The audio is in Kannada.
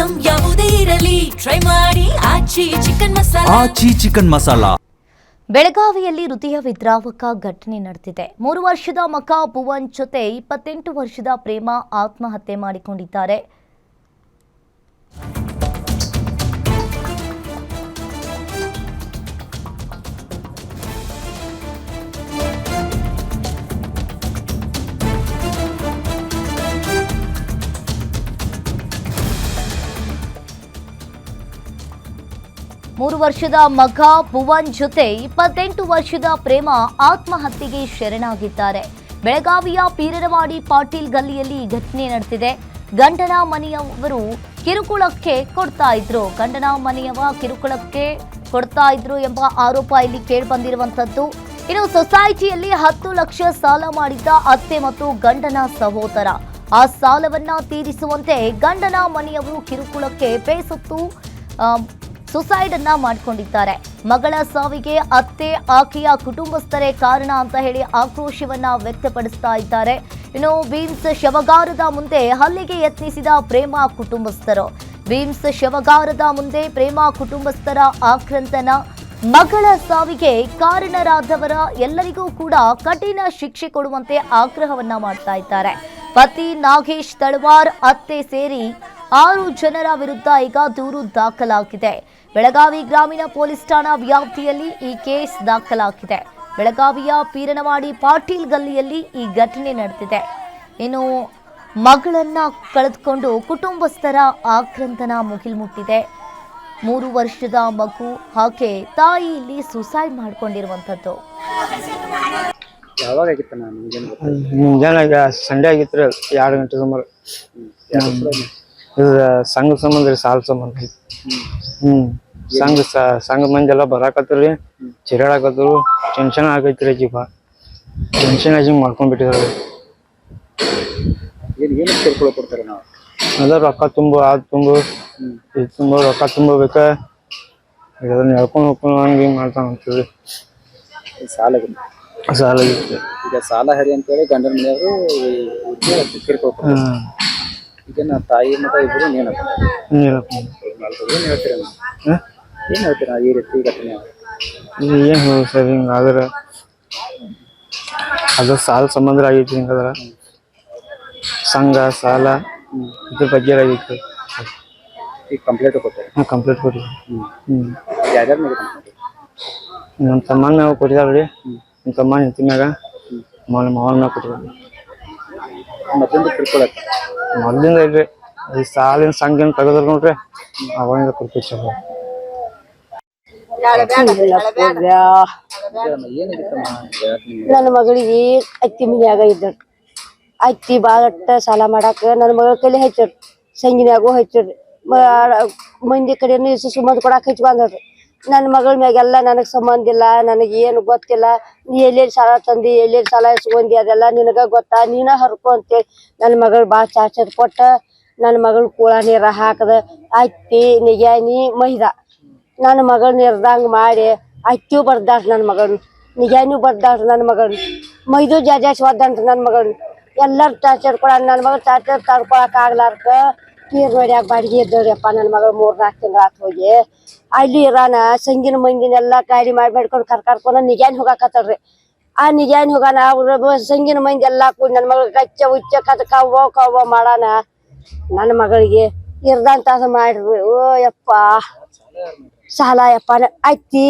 ಐಟಂ ಯಾವುದೇ ಇರಲಿ ಟ್ರೈ ಮಾಡಿ ಆಚಿ ಚಿಕನ್ ಮಸಾಲಾ. ಬೆಳಗಾವಿಯಲ್ಲಿ ಹೃದಯ ವಿದ್ರಾವಕ ಘಟನೆ ನಡೆದಿದೆ. 3 ವರ್ಷದ ಮಗ ಭುವನ್ ಜೊತೆ 28 ವರ್ಷದ ಪ್ರೇಮ ಆತ್ಮಹತ್ಯೆ ಮಾಡಿಕೊಂಡಿದ್ದಾರೆ. ಮೂರು ವರ್ಷದ ಮಗ ಭುವನ್ ಜೊತೆ 28 ವರ್ಷದ ಪ್ರೇಮ ಆತ್ಮಹತ್ಯೆಗೆ ಶರಣಾಗಿದ್ದಾರೆ. ಬೆಳಗಾವಿಯ ಪೀರನವಾಡಿ ಪಾಟೀಲ್ ಗಲ್ಲಿಯಲ್ಲಿ ಈ ಘಟನೆ ನಡೆದಿದೆ. ಗಂಡನ ಮನೆಯವರು ಕಿರುಕುಳಕ್ಕೆ ಕೊಡ್ತಾ ಇದ್ರು ಎಂಬ ಆರೋಪ ಇಲ್ಲಿ ಕೇಳಿಬಂದಿರುವಂತದ್ದು. ಇನ್ನು ಸೊಸೈಟಿಯಲ್ಲಿ 10 ಲಕ್ಷ ಸಾಲ ಮಾಡಿದ್ದ ಅತ್ತೆ ಮತ್ತು ಗಂಡನ ಸಹೋದರ ಆ ಸಾಲವನ್ನ ತೀರಿಸುವಂತೆ ಗಂಡನ ಮನೆಯವರು ಕಿರುಕುಳಕ್ಕೆ ಬೇಸತ್ತು ಸುಸೈಡ್ ಅನ್ನ ಮಾಡಿಕೊಂಡಿದ್ದಾರೆ. ಮಗಳ ಸಾವಿಗೆ ಅತ್ತೆ ಆಕೆಯ ಕುಟುಂಬಸ್ಥರೇ ಕಾರಣ ಅಂತ ಹೇಳಿ ಆಕ್ರೋಶವನ್ನ ವ್ಯಕ್ತಪಡಿಸ್ತಾ ಇದ್ದಾರೆ. ಇನ್ನು ಬೀಮ್ಸ್ ಶವಗಾರದ ಮುಂದೆ ಹಲ್ಲೆಗೆ ಯತ್ನಿಸಿದ ಪ್ರೇಮ ಕುಟುಂಬಸ್ಥರ ಆಕ್ರಂದನ. ಮಗಳ ಸಾವಿಗೆ ಕಾರಣರಾದವರ ಎಲ್ಲರಿಗೂ ಕೂಡ ಕಠಿಣ ಶಿಕ್ಷೆ ಕೊಡುವಂತೆ ಆಗ್ರಹವನ್ನ ಮಾಡ್ತಾ ಇದ್ದಾರೆ. ಪತಿ ನಾಗೇಶ್ ತಳವಾರ್, ಅತ್ತೆ ಸೇರಿ 6 ಜನರ ವಿರುದ್ಧ ಈಗ ದೂರು ದಾಖಲಾಗಿದೆ. ಬೆಳಗಾವಿ ಗ್ರಾಮೀಣ ಪೊಲೀಸ್ ಠಾಣಾ ವ್ಯಾಪ್ತಿಯಲ್ಲಿ ಈ ಕೇಸ್ ದಾಖಲಾಗಿದೆ. ಬೆಳಗಾವಿಯ ಪೀರನವಾಡಿ ಪಾಟೀಲ್ ಗಲ್ಲಿಯಲ್ಲಿ ಈ ಘಟನೆ ನಡೆದಿದೆ. ಇನ್ನು ಮಗಳನ್ನ ಕಳೆದುಕೊಂಡು ಕುಟುಂಬಸ್ಥರ ಆಕ್ರಂದನ ಮುಗಿಲ್ಮುಟ್ಟಿದೆ. 3 ವರ್ಷದ ಮಗು ಹಾಗೆ ತಾಯಿ ಇಲ್ಲಿ ಸುಸೈಡ್ ಮಾಡ್ಕೊಂಡಿರುವಂತದ್ದು. ಮುಂಜಾನೆ ಸಂಡೆ ಆಗಿತ್ತು 2 ಗಂಟೆ ಸುಮಾರು. ಸಂಘ ಸಂಬಂಧ ರೀ, ಸಾಲ ಸಂಬಂಧ. ಸಂಘ ಮಂದಿ ಎಲ್ಲ ಬರಾಕತ್ರಿ, ಚಿರಾಡಕತ್ರು. ಟೆನ್ಷನ್ ಆಗೈತ್ರಿ ಜೀವ. ಟೆನ್ಷನ್ ಆಗಿ ಮಾಡ್ಕೊಂಡ್ಬಿಟ್ಟಿದ್ರಿ. ಅದ ರೊಕ್ಕ ತುಂಬು, ಅದು ತುಂಬು, ಇದು ತುಂಬು, ರೊಕ್ಕ ತುಂಬಬೇಕ, ಅದನ್ನ ಹೇಳ್ಕೊಂಡು ಹೋಗ್ಕೊಂಡು ಹಂಗೆ ಮಾಡ್ತಾನ ಅಂತೀವಿ. ಸಾಲ ಆಗಿತ್ತು. ಈಗ ಸಾಲ ಹರಿ ಅಂತೇಳಿ ಗಂಡನ ಮನೆಯವರು ಕಿರ್ಕೊಳ್ತಾರೆ. ಈಗ ನಾ ತಾಯಿ ಮತ್ತು ಇಬ್ಬರು ಏನ್ ಹೇಳ್ತೀರಾ ಈ ರೀತಿ ಘಟನೆ? ಏನ್ ಹೇಳ ಸರ್, ಹಿಂಗಾದ್ರ ಅದ ಸಾಲ ಸಂಬಂಧ ಆಗೈತಿ. ಹಿಂಗದ್ರ ಸಂಘ ಸಾಲ ಇದ್ರ ಬಗ್ಗೆ ಆಗೈತಿ. ಈಗ ಕಂಪ್ಲೇಂಟ್ ಕೊಡ್ತಾರೆ? ಕಂಪ್ಲೇಂಟ್ ಕೊಟ್ಟಿವಿ. ಯಾರ್ಯಾರ ಮೇಲೆ? ನಮ್ಮ ತಮ್ಮನ ಮ್ಯಾಗ ಕೊಟ್ಟಿದಾವ್ರಿ. ನಮ್ಮ ತಮ್ಮ ಹೆಂಡತಿ ಮ್ಯಾಗ, ಮಾವನ ಮ್ಯಾಗ ಕೊಟ್ಟಿದ್ವಿ. ಮೊದ್ಲಿಂದ ಇಲ್ರಿ, ಈ ಸಾಲಿನ ಸಂಘ ಏನ್ ತೆಗದ್ರ ನೋಡ್ರಿ, ಅವಾಗಿಂದ ಕೊಡ್ತೀವಿ. ನನ್ನ ಮಗಳಿಗೆ ಅತ್ತಿ ಮನ್ಯಾಗ ಇದ್ದ ಅತ್ತಿ ಬಾಳಟ್ಟ ಸಾಲ ಮಾಡಾಕ ನನ್ನ ಮಗಳ ಕೈಲಿ ಹಚ್ಚಾರ. ಸಂಗಿನ್ಯಾಗೂ ಹಚ್ಚಾರ, ಮಂದಿ ಕಡೆನು ಸುಮ್ಮದ್ ಕೊಡಾಕ್ ಹಚ್ಚಿ ಬಂದ್ರಿ. ನನ್ನ ಮಗಳ ಮ್ಯಾಗೆಲ್ಲ ನನಗ್ ಸಂಬಂಧ ಇಲ್ಲ, ನನಗೆ ಏನು ಗೊತ್ತಿಲ್ಲ. ನೀ ಎಲ್ಲೆಲ್ಲಿ ಸಾಲ ತಂದಿ, ಎಲ್ಲೆಲ್ಲಿ ಸಾಲ ಇಸ್ಕೊಂಡಿ, ಅದೆಲ್ಲ ನಿನಗ ಗೊತ್ತಾ, ನೀನ ಹರ್ಕೊ ಅಂತೇಳಿ ನನ್ನ ಮಗಳು ಭಾಳ ಚಾರ್ಚರ್ ಕೊಟ್ಟ ನನ್ನ ಮಗಳ ಕೂಳ ನೀರ ಹಾಕದ ಅತ್ತಿ ನಿಗ್ಯಾನಿ ಮೈದ ನನ್ನ ಮಗಳ ನಿರ್ದಂಗ ಮಾಡಿ ಅತ್ತಿಯೂ ಬರ್ದಾರ. ನನ್ನ ಮಗಳು ನಿಗ್ಯಾನಿಯೂ ಬರ್ದಾರ. ನನ್ನ ಮಗಳು ಮೈದು ಜಾಜಾಸ್ ಒದ್ದಂತ ನನ್ನ ಮಗಳು ಎಲ್ಲರೂ ಟಾರ್ಚರ್ ಕೊಡ. ನನ್ನ ಮಗಳು ಟಾರ್ಚರ್ ತಡ್ಕೊಳಕ್ ಆಗ್ಲಾರ್ಕ ನೀರ್ ನೋಡ್ಯಾಕ ಬಾಡಿಗೆ ಇದ್ದವ್ರಿಯಪ್ಪ. ನನ್ನ ಮಗಳು 3-4 ತಿಂಗಳ ಆತ್ ಹೋಗಿ ಅಲ್ಲಿ ಇರಾನ. ಸಂಗಿನ ಮಂದಿನೆಲ್ಲಾ ಗಾಡಿ ಮಾಡ್ಕೊಂಡು ಕರ್ಕೊಂಡು ನಿಗ್ಯಾನಿ ಹೋಗಾಕತ್ತಾರ್ರಿ. ಆ ನಿಗ್ಯಾನಿ ಹೋಗಾನ ಅವ್ರ ಸಂಗಿನ ಮಂದಿ ಎಲ್ಲಾ ಕೂಡಿ ನನ್ನ ಮಗಳ ಕಚ್ಚ ಉಚ್ಚ ಕವ್ವ ಮಾಡಾನ. ನನ್ನ ಮಗಳಿಗೆ ಇರ್ದಂತ ಮಾಡ್ರಿ. ಓ ಯಪ್ಪ ಸಾಲ ಯಪ್ಪ ಅತ್ತಿ